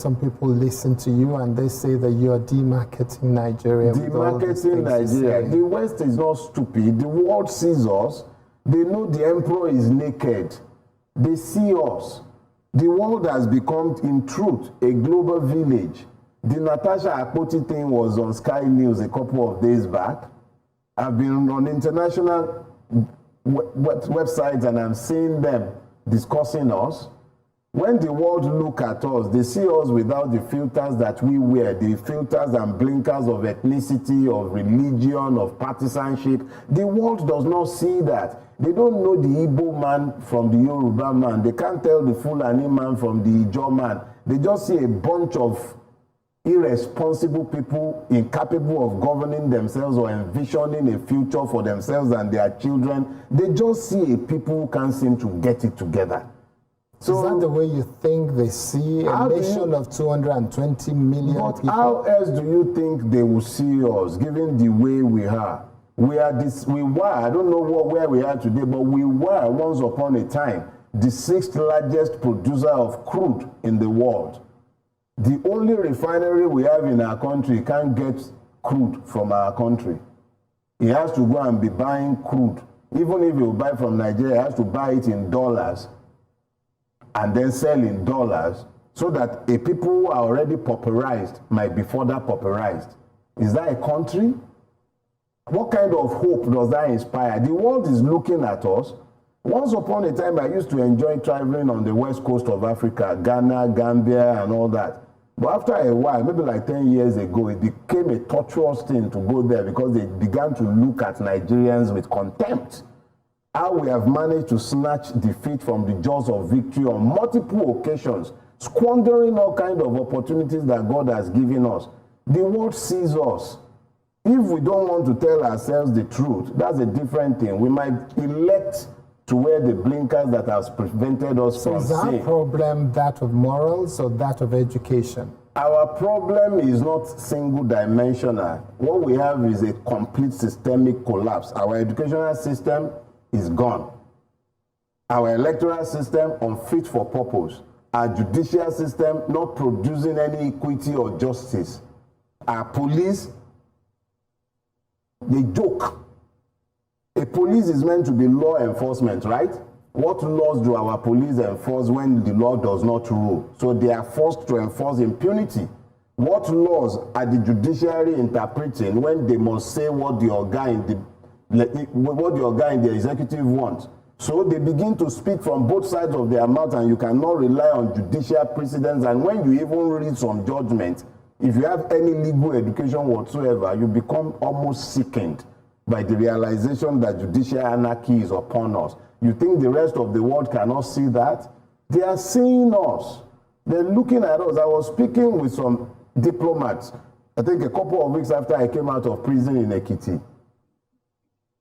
Some people listen to you and they say that you are demarketing Nigeria. Demarketing Nigeria. The West is not stupid. The world sees us. They know the emperor is naked. They see us. The world has become, in truth, a global village. The Natasha Akpoti thing was on Sky News a couple of days back. I've been on international websites and I'm seeing them discussing us. When the world look at us, they see us without the filters that we wear, the filters and blinkers of ethnicity, of religion, of partisanship. The world does not see that. They don't know the Igbo man from the Yoruba man. They can't tell the Fulani man from the Ijaw man. They just see a bunch of irresponsible people incapable of governing themselves or envisioning a future for themselves and their children. They just see a people who can't seem to get it together. So, is that the way you think they see a nation of 220 million people? How else do you think they will see us, given the way we are? We were, I don't know where we are today, but we were once upon a time the 6th largest producer of crude in the world. The only refinery we have in our country can't get crude from our country. He has to go and be buying crude. Even if you buy from Nigeria, he has to buy it in dollars and then sell in dollars so that a people who are already pauperized might be further pauperized. Is that a country? What kind of hope does that inspire? The world is looking at us. Once upon a time, I used to enjoy traveling on the west coast of Africa, Ghana, Gambia, and all that. But after a while, maybe like 10 years ago, it became a torturous thing to go there because they began to look at Nigerians with contempt. How we have managed to snatch defeat from the jaws of victory on multiple occasions, squandering all kinds of opportunities that God has given us. The world sees us. If we don't want to tell ourselves the truth, that's a different thing. We might elect to wear the blinkers that has prevented us from seeing. So is our problem that of morals or that of education? Our problem is not single-dimensional. What we have is a complete systemic collapse. Our educational system is gone. Our electoral system unfit for purpose. Our judicial system not producing any equity or justice. Our police, they joke. A police is meant to be law enforcement, right? What laws do our police enforce when the law does not rule? So they are forced to enforce impunity. What laws are the judiciary interpreting when they must say what the organ in the executive wants? So they begin to speak from both sides of their mouth, and you cannot rely on judicial precedents. And when you even read some judgment, if you have any legal education whatsoever, you become almost sickened by the realization that judicial anarchy is upon us. You think the rest of the world cannot see that? They are seeing us. They're looking at us. I was speaking with some diplomats, I think a couple of weeks after I came out of prison in Ekiti.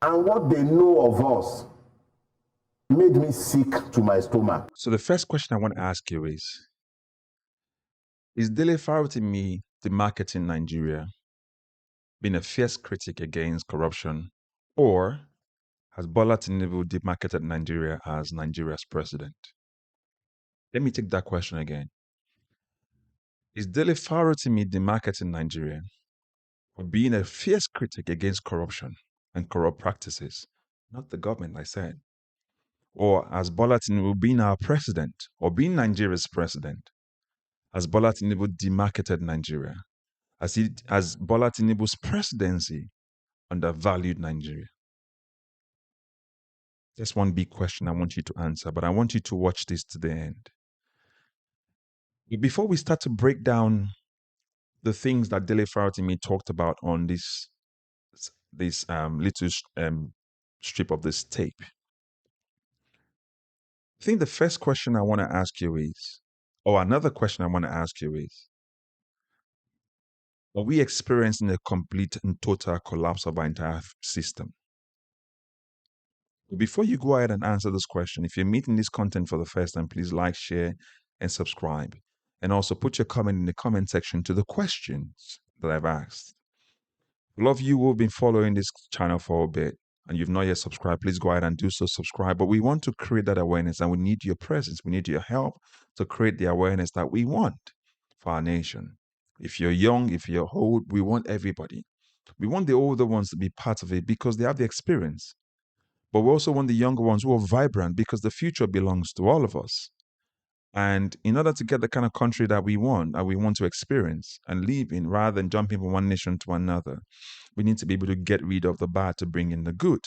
And what they know of us made me sick to my stomach. So the first question I want to ask you is Dele Farotimi demarketing Nigeria, being a fierce critic against corruption, or has Bola Tinubu demarketed Nigeria as Nigeria's president? Let me take that question again. Is Dele Farotimi demarketing Nigeria for being a fierce critic against corruption and corrupt practices? Not the government, I said. Or has Bola Tinubu being our president or being Nigeria's president? Has Bola Tinubu demarketed Nigeria? Has Bola Tinubu's presidency undervalued Nigeria? That's one big question I want you to answer, but I want you to watch this to the end. Before we start to break down the things that Dele Farotimi talked about on this little strip of this tape, I think the first question I want to ask you is, or another question I want to ask you is, are we experiencing a complete and total collapse of our entire system? Before you go ahead and answer this question, if you're meeting this content for the first time, please like, share, and subscribe. And also put your comment in the comment section to the questions that I've asked. A lot of you who have been following this channel for a bit and you've not yet subscribed, please go ahead and do so, subscribe. But we want to create that awareness, and we need your presence. We need your help to create the awareness that we want. for our nation. If you're young, if you're old, we want everybody. We want the older ones to be part of it because they have the experience. But we also want the younger ones who are vibrant because the future belongs to all of us. And in order to get the kind of country that we want to experience and live in, rather than jumping from one nation to another, we need to be able to get rid of the bad to bring in the good.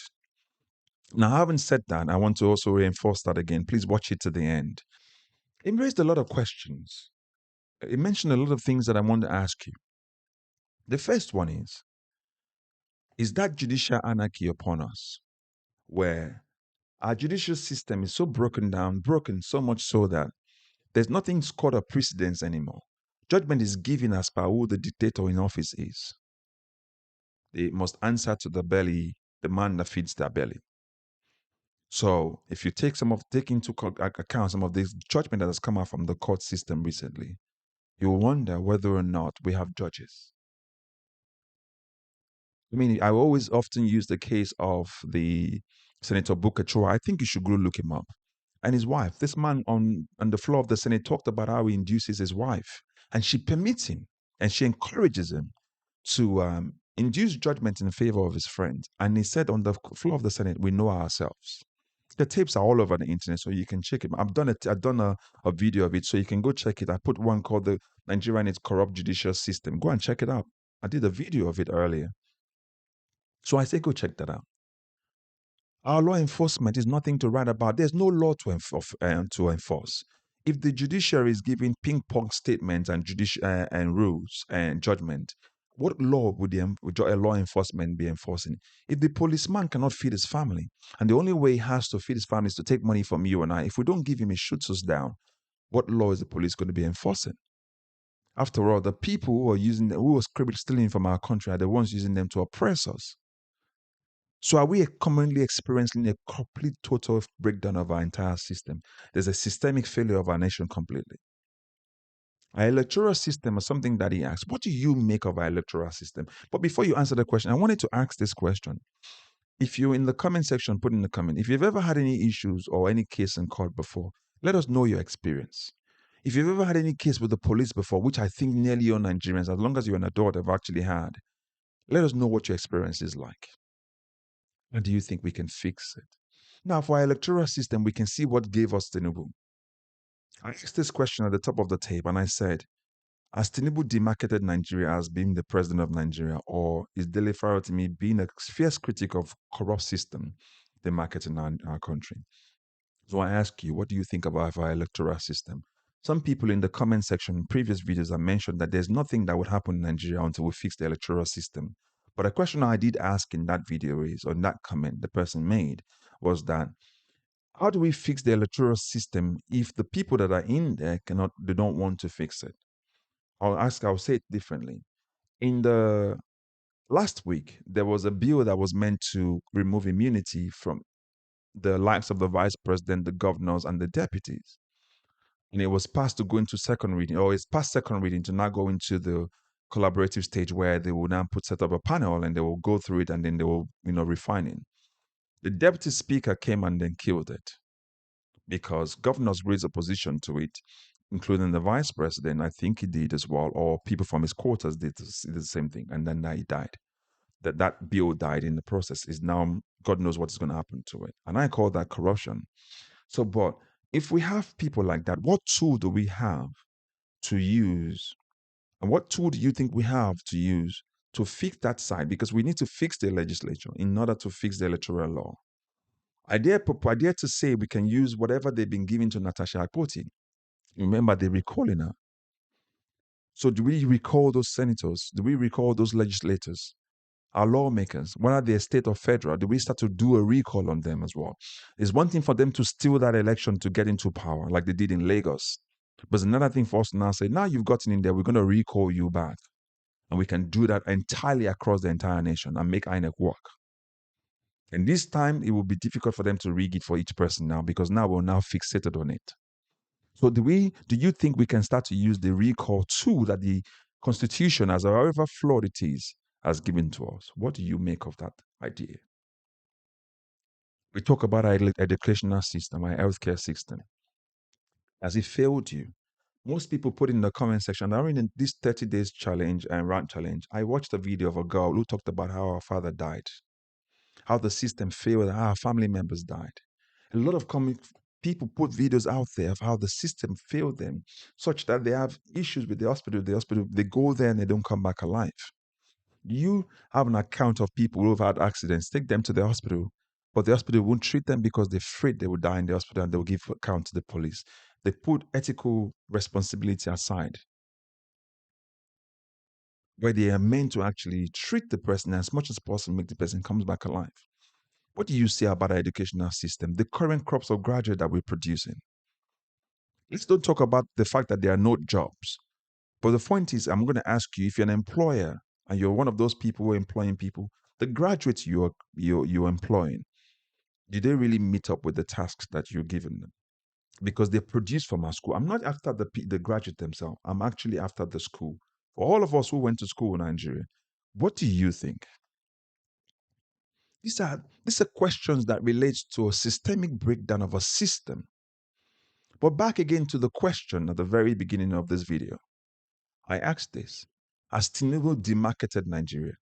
Now, having said that, I want to also reinforce that again. Please watch it to the end. It raised a lot of questions. It mentioned a lot of things that I want to ask you. The first one is that judicial anarchy upon us, where our judicial system is so broken down, broken so much so that there's nothing called a precedence anymore. Judgment is given as per who the dictator in office is. They must answer to the belly, the man that feeds their belly. So if you take into account some of this judgment that has come out from the court system recently, you wonder whether or not we have judges. I mean, I always often use the case of the Senator Booker Chua. I think you should go look him up. And his wife. This man on the floor of the Senate talked about how he induces his wife, and she permits him and she encourages him to induce judgment in favor of his friend. And he said on the floor of the Senate, we know ourselves. The tapes are all over the internet, so you can check it. I've done a video of it, so you can go check it. I put one called the Nigerian Its Corrupt Judicial System. Go and check it out. I did a video of it earlier. So I say go check that out. Our law enforcement is nothing to write about. There's no law to enforce. If the judiciary is giving ping-pong statements and rules and judgment, what law would a law enforcement be enforcing? If the policeman cannot feed his family, and the only way he has to feed his family is to take money from you and I, if we don't give him, he shoots us down. What law is the police going to be enforcing? After all, the people who are stealing from our country are the ones using them to oppress us. So are we commonly experiencing a complete total breakdown of our entire system? There's a systemic failure of our nation completely. Our electoral system is something that he asked. What do you make of our electoral system? But before you answer the question, I wanted to ask this question. If you're in the comment section, put in the comment. If you've ever had any issues or any case in court before, let us know your experience. If you've ever had any case with the police before, which I think nearly all Nigerians, as long as you're an adult, have actually had, let us know what your experience is like. And do you think we can fix it? Now, for our electoral system, we can see what gave us Tinubu. I asked this question at the top of the tape, and I said, has Tinubu demarketed Nigeria as being the president of Nigeria, or is Dele Farotimi being a fierce critic of corrupt system demarketing our country? So I ask you, what do you think about our electoral system? Some people in the comment section in previous videos have mentioned that there's nothing that would happen in Nigeria until we fix the electoral system. But a question I did ask in that video is, or in that comment the person made, was that how do we fix the electoral system if the people that are in there they don't want to fix it? I'll say it differently. In the last week, there was a bill that was meant to remove immunity from the likes of the vice president, the governors, and the deputies. And it was passed to go into second reading, or it's past second reading to now go into the collaborative stage where they will now set up a panel and they will go through it and then they will, refine it. The deputy speaker came and then killed it because governors raised opposition to it, including the vice president. I think he did as well, or people from his quarters did the same thing, and then he died. That bill died in the process. Is now God knows what is going to happen to it, and I call that corruption. So, but if we have people like that, what tool do we have to use? And what tool do you think we have to use to fix that side? Because we need to fix the legislature in order to fix the electoral law. I dare to say we can use whatever they've been giving to Natasha Akpoti. Remember, they're recalling her. So do we recall those senators? Do we recall those legislators? Our lawmakers, whether they're state or federal, do we start to do a recall on them as well? It's one thing for them to steal that election to get into power, like they did in Lagos. But it's another thing for us to now say, now you've gotten in there, we're going to recall you back. And we can do that entirely across the entire nation and make INEC work. And this time, it will be difficult for them to rig it for each person now because now we're now fixated on it. So do you think we can start to use the recall tool that the Constitution, as however flawed it is, has given to us? What do you make of that idea? We talk about our educational system, our healthcare system. Has it failed you? Most people put in the comment section, during this 30 days challenge and rant challenge, I watched a video of a girl who talked about how her father died, how the system failed, how her family members died. A lot of people put videos out there of how the system failed them, such that they have issues with the hospital. They go there and they don't come back alive. You have an account of people who have had accidents, take them to the hospital, but the hospital won't treat them because they're afraid they will die in the hospital and they'll give account to the police. They put ethical responsibility aside, where they are meant to actually treat the person as much as possible, make the person comes back alive. What do you say about our educational system, the current crops of graduate that we're producing? Let's don't talk about the fact that there are no jobs. But the point is, I'm going to ask you, if you're an employer and you're one of those people who are employing people, the graduates you're employing, do they really meet up with the tasks that you're giving them? Because they're produced from our school. I'm not after the graduate themselves. I'm actually after the school. For all of us who went to school in Nigeria, what do you think? These are questions that relates to a systemic breakdown of a system. But back again to the question at the very beginning of this video. I asked this: has Tinubu demarketed Nigeria?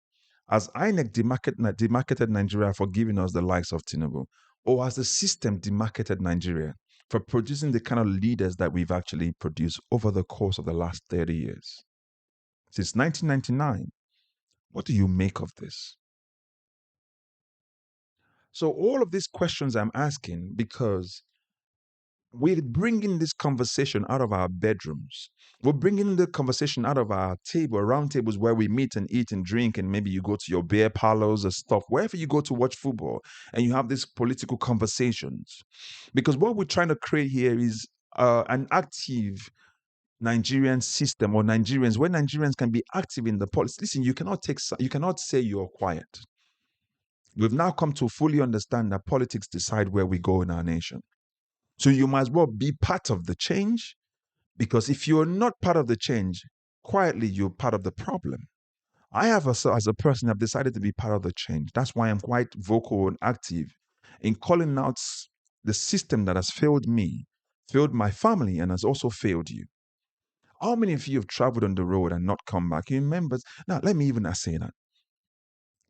Has INEC demarketed Nigeria for giving us the likes of Tinubu? Or has the system demarketed Nigeria for producing the kind of leaders that we've actually produced over the course of the last 30 years? Since 1999, what do you make of this? So all of these questions I'm asking because we're bringing this conversation out of our bedrooms. We're bringing the conversation out of our table, round tables where we meet and eat and drink, and maybe you go to your beer parlors or stuff, wherever you go to watch football, and you have these political conversations. Because what we're trying to create here is an active Nigerian system, or Nigerians, where Nigerians can be active in the politics. Listen, you cannot say you're quiet. We've now come to fully understand that politics decide where we go in our nation. So you might as well be part of the change, because if you're not part of the change, quietly you're part of the problem. I have, as a person, have decided to be part of the change. That's why I'm quite vocal and active in calling out the system that has failed me, failed my family, and has also failed you. How many of you have traveled on the road and not come back? You remember? Now, let me even say that.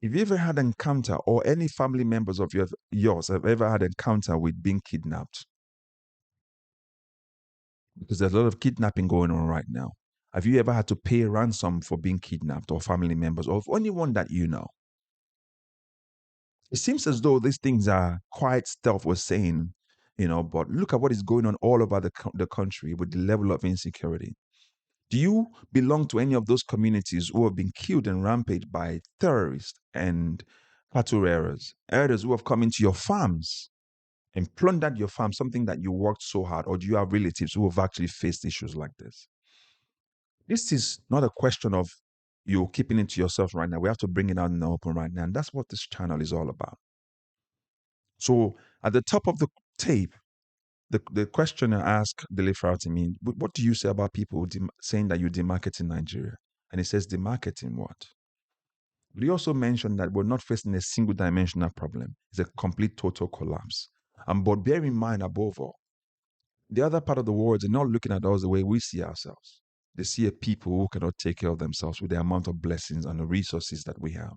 If you ever had an encounter, or any family members of yours have ever had an encounter with being kidnapped, because there's a lot of kidnapping going on right now. Have you ever had to pay a ransom for being kidnapped, or family members, or anyone that you know? It seems as though these things are quite stealth, we're saying, but look at what is going on all over the country with the level of insecurity. Do you belong to any of those communities who have been killed and rampaged by terrorists and cattle raiders who have come into your farms and plundered your farm, something that you worked so hard? Or do you have relatives who have actually faced issues like this? This is not a question of you keeping it to yourself right now. We have to bring it out in the open right now. And that's what this channel is all about. So at the top of the tape, the questioner asked Dele Farotimi, what do you say about people saying that you demarket in Nigeria? And he says, demarketing what? But he also mentioned that we're not facing a single dimensional problem. It's a complete total collapse. But bear in mind, above all, the other part of the world, they're not looking at us the way we see ourselves. They see a people who cannot take care of themselves with the amount of blessings and the resources that we have.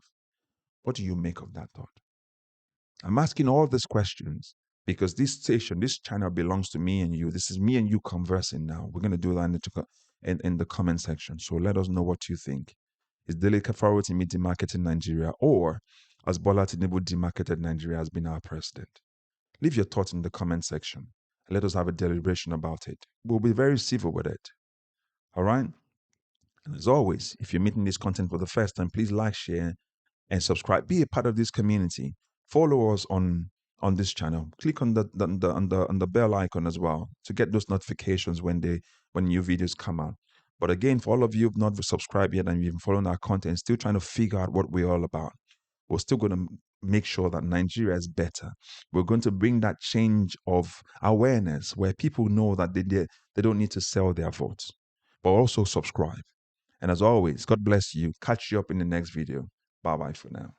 What do you make of that thought? I'm asking all these questions because this station, this channel belongs to me and you. This is me and you conversing now. We're going to do that in the comment section. So let us know what you think. Is Dele Farotimi demarketing Nigeria, or has Bola Tinubu demarketed Nigeria as being our president? Leave your thoughts in the comment section. Let us have a deliberation about it. We'll be very civil with it. All right? And as always, if you're meeting this content for the first time, please like, share, and subscribe. Be a part of this community. Follow us on this channel. Click on the bell icon as well to get those notifications when new videos come out. But again, for all of you who've not subscribed yet and you've been following our content, still trying to figure out what we're all about, we're still going to make sure that Nigeria is better. We're going to bring that change of awareness where people know that they don't need to sell their votes, but also subscribe. And as always, God bless you. Catch you up in the next video. Bye-bye for now.